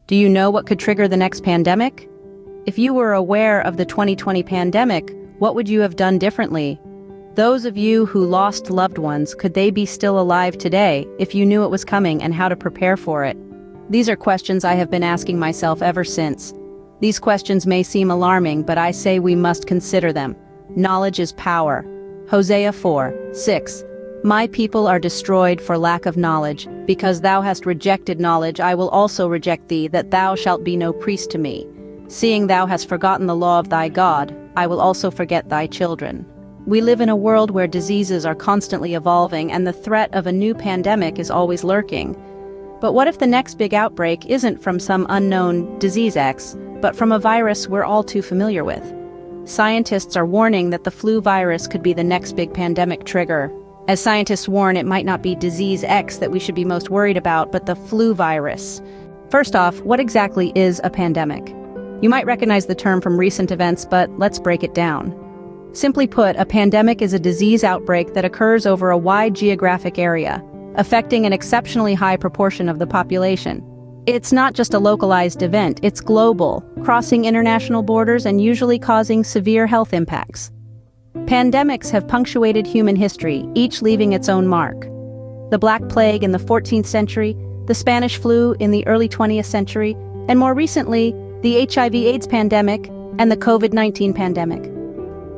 Do you know what could trigger the next pandemic? If you were aware of the 2020 pandemic, what would you have done differently? Those of you who lost loved ones, could they be still alive today if you knew it was coming and how to prepare for it? These are questions I have been asking myself ever since. These questions may seem alarming, but I say we must consider them. Knowledge is power. Hosea 4:6. My people are destroyed for lack of knowledge. Because thou hast rejected knowledge, I will also reject thee, that thou shalt be no priest to me. Seeing thou hast forgotten the law of thy God, I will also forget thy children. We live in a world where diseases are constantly evolving and the threat of a new pandemic is always lurking. But what if the next big outbreak isn't from some unknown disease X, but from a virus we're all too familiar with? Scientists are warning that the flu virus could be the next big pandemic trigger. As scientists warn, it might not be disease X that we should be most worried about, but the flu virus. First off, what exactly is a pandemic? You might recognize the term from recent events, but let's break it down. Simply put, a pandemic is a disease outbreak that occurs over a wide geographic area, affecting an exceptionally high proportion of the population. It's not just a localized event, it's global, crossing international borders and usually causing severe health impacts. Pandemics have punctuated human history, each leaving its own mark. The Black Plague in the 14th century, the Spanish flu in the early 20th century, and more recently, the HIV/AIDS pandemic and the COVID-19 pandemic.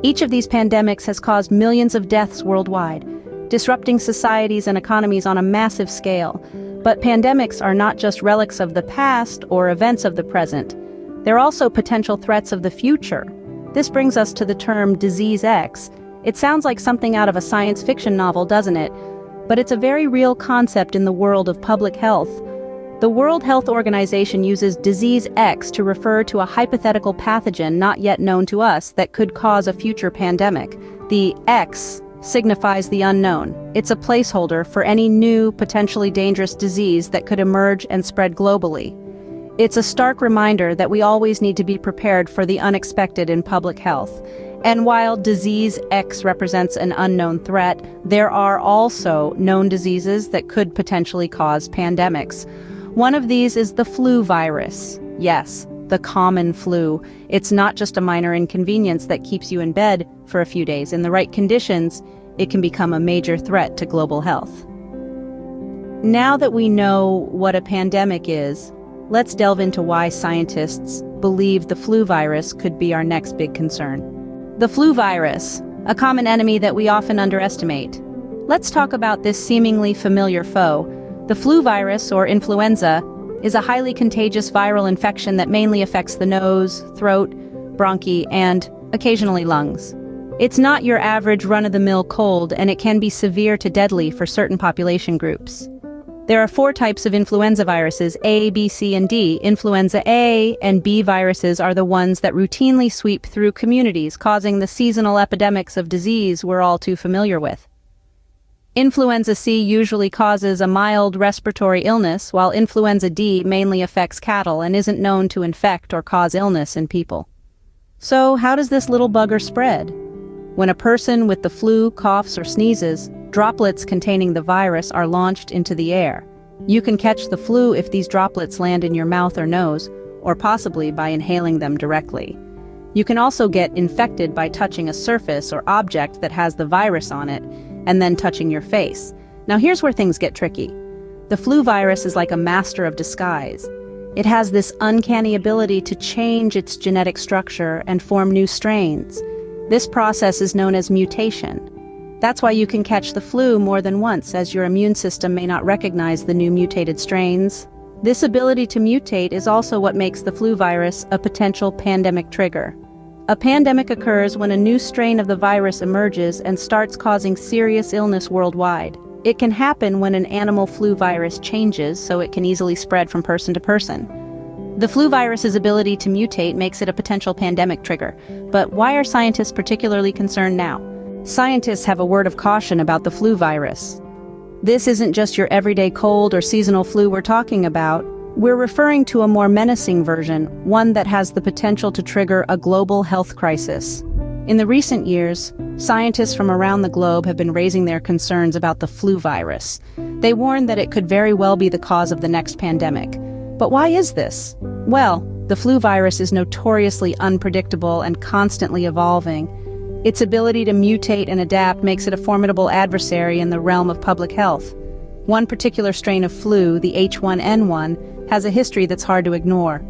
Each of these pandemics has caused millions of deaths worldwide, disrupting societies and economies on a massive scale. But pandemics are not just relics of the past or events of the present. They're also potential threats of the future. This brings us to the term Disease X. It sounds like something out of a science fiction novel, doesn't it? But it's a very real concept in the world of public health. The World Health Organization uses Disease X to refer to a hypothetical pathogen not yet known to us that could cause a future pandemic. The X signifies the unknown. It's a placeholder for any new, potentially dangerous disease that could emerge and spread globally. It's a stark reminder that we always need to be prepared for the unexpected in public health. And while Disease X represents an unknown threat, there are also known diseases that could potentially cause pandemics. One of these is the flu virus. Yes, the common flu. It's not just a minor inconvenience that keeps you in bed for a few days. In the right conditions, it can become a major threat to global health. Now that we know what a pandemic is, let's delve into why scientists believe the flu virus could be our next big concern. The flu virus, a common enemy that we often underestimate. Let's talk about this seemingly familiar foe. The flu virus, or influenza, is a highly contagious viral infection that mainly affects the nose, throat, bronchi, and occasionally lungs. It's not your average run-of-the-mill cold, and it can be severe to deadly for certain population groups. There are 4 types of influenza viruses: A, B, C, and D. Influenza A and B viruses are the ones that routinely sweep through communities, causing the seasonal epidemics of disease we're all too familiar with. Influenza C usually causes a mild respiratory illness, while Influenza D mainly affects cattle and isn't known to infect or cause illness in people. So, how does this little bugger spread? When a person with the flu coughs or sneezes, droplets containing the virus are launched into the air. You can catch the flu if these droplets land in your mouth or nose, or possibly by inhaling them directly. You can also get infected by touching a surface or object that has the virus on it, and then touching your face. Now here's where things get tricky. The flu virus is like a master of disguise. It has this uncanny ability to change its genetic structure and form new strains. This process is known as mutation. That's why you can catch the flu more than once, as your immune system may not recognize the new mutated strains. This ability to mutate is also what makes the flu virus a potential pandemic trigger. A pandemic occurs when a new strain of the virus emerges and starts causing serious illness worldwide. It can happen when an animal flu virus changes, so it can easily spread from person to person. The flu virus's ability to mutate makes it a potential pandemic trigger. But why are scientists particularly concerned now? Scientists have a word of caution about the flu virus. This isn't just your everyday cold or seasonal flu we're talking about. We're referring to a more menacing version, one that has the potential to trigger a global health crisis. In the recent years, scientists from around the globe have been raising their concerns about the flu virus. They warn that it could very well be the cause of the next pandemic. But why is this? Well, the flu virus is notoriously unpredictable and constantly evolving. Its ability to mutate and adapt makes it a formidable adversary in the realm of public health. One particular strain of flu, the H1N1, has a history that's hard to ignore.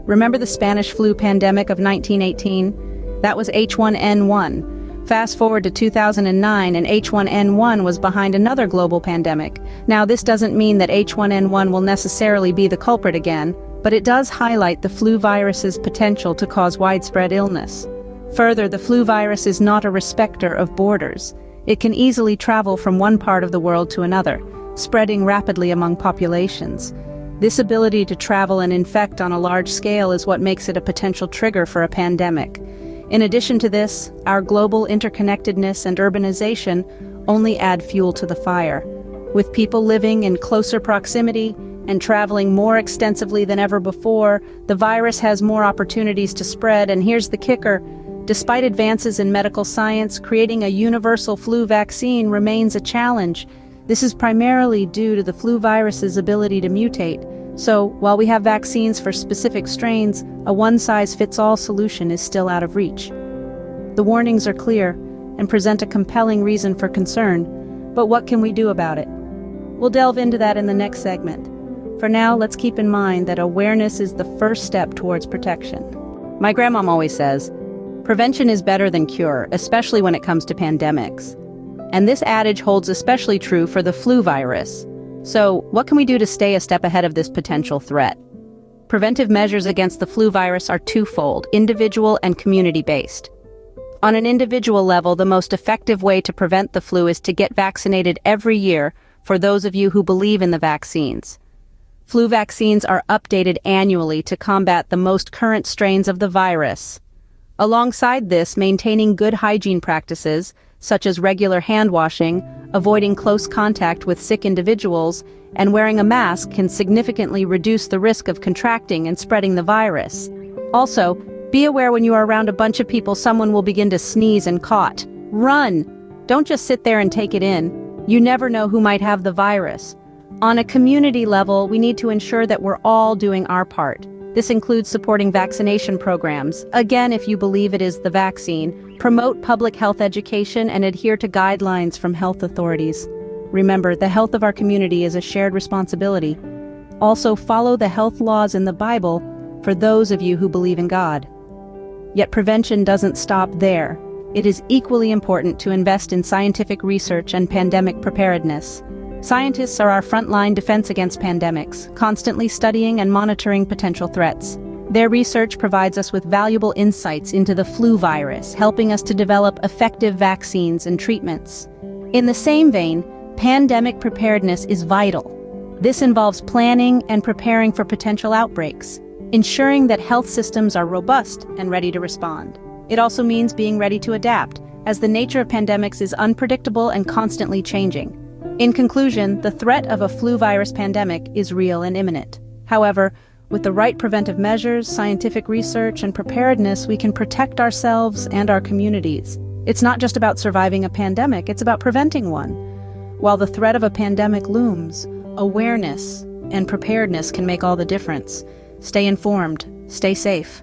Remember the Spanish flu pandemic of 1918? That was H1N1. Fast forward to 2009 and H1N1 was behind another global pandemic. Now this doesn't mean that H1N1 will necessarily be the culprit again, but it does highlight the flu virus's potential to cause widespread illness. Further, the flu virus is not a respecter of borders. It can easily travel from one part of the world to another, spreading rapidly among populations. This ability to travel and infect on a large scale is what makes it a potential trigger for a pandemic. In addition to this, our global interconnectedness and urbanization only add fuel to the fire. With people living in closer proximity and traveling more extensively than ever before, the virus has more opportunities to spread, and here's the kicker. Despite advances in medical science, creating a universal flu vaccine remains a challenge. This is primarily due to the flu virus's ability to mutate. So, while we have vaccines for specific strains, a one-size-fits-all solution is still out of reach. The warnings are clear and present a compelling reason for concern, but what can we do about it? We'll delve into that in the next segment. For now, let's keep in mind that awareness is the first step towards protection. My grandmom always says, prevention is better than cure, especially when it comes to pandemics. And this adage holds especially true for the flu virus. So, what can we do to stay a step ahead of this potential threat? Preventive measures against the flu virus are twofold, individual and community-based. On an individual level, the most effective way to prevent the flu is to get vaccinated every year for those of you who believe in the vaccines. Flu vaccines are updated annually to combat the most current strains of the virus. Alongside this, maintaining good hygiene practices, such as regular hand washing, avoiding close contact with sick individuals, and wearing a mask can significantly reduce the risk of contracting and spreading the virus. Also, be aware when you are around a bunch of people, someone will begin to sneeze and cough. Run! Don't just sit there and take it in. You never know who might have the virus. On a community level, we need to ensure that we're all doing our part. This includes supporting vaccination programs. Again, if you believe it is the vaccine, promote public health education and adhere to guidelines from health authorities. Remember, the health of our community is a shared responsibility. Also, follow the health laws in the Bible for those of you who believe in God. Yet prevention doesn't stop there. It is equally important to invest in scientific research and pandemic preparedness. Scientists are our frontline defense against pandemics, constantly studying and monitoring potential threats. Their research provides us with valuable insights into the flu virus, helping us to develop effective vaccines and treatments. In the same vein, pandemic preparedness is vital. This involves planning and preparing for potential outbreaks, ensuring that health systems are robust and ready to respond. It also means being ready to adapt, as the nature of pandemics is unpredictable and constantly changing. In conclusion, the threat of a flu virus pandemic is real and imminent. However, with the right preventive measures, scientific research, and preparedness, we can protect ourselves and our communities. It's not just about surviving a pandemic, it's about preventing one. While the threat of a pandemic looms, awareness and preparedness can make all the difference. Stay informed, stay safe,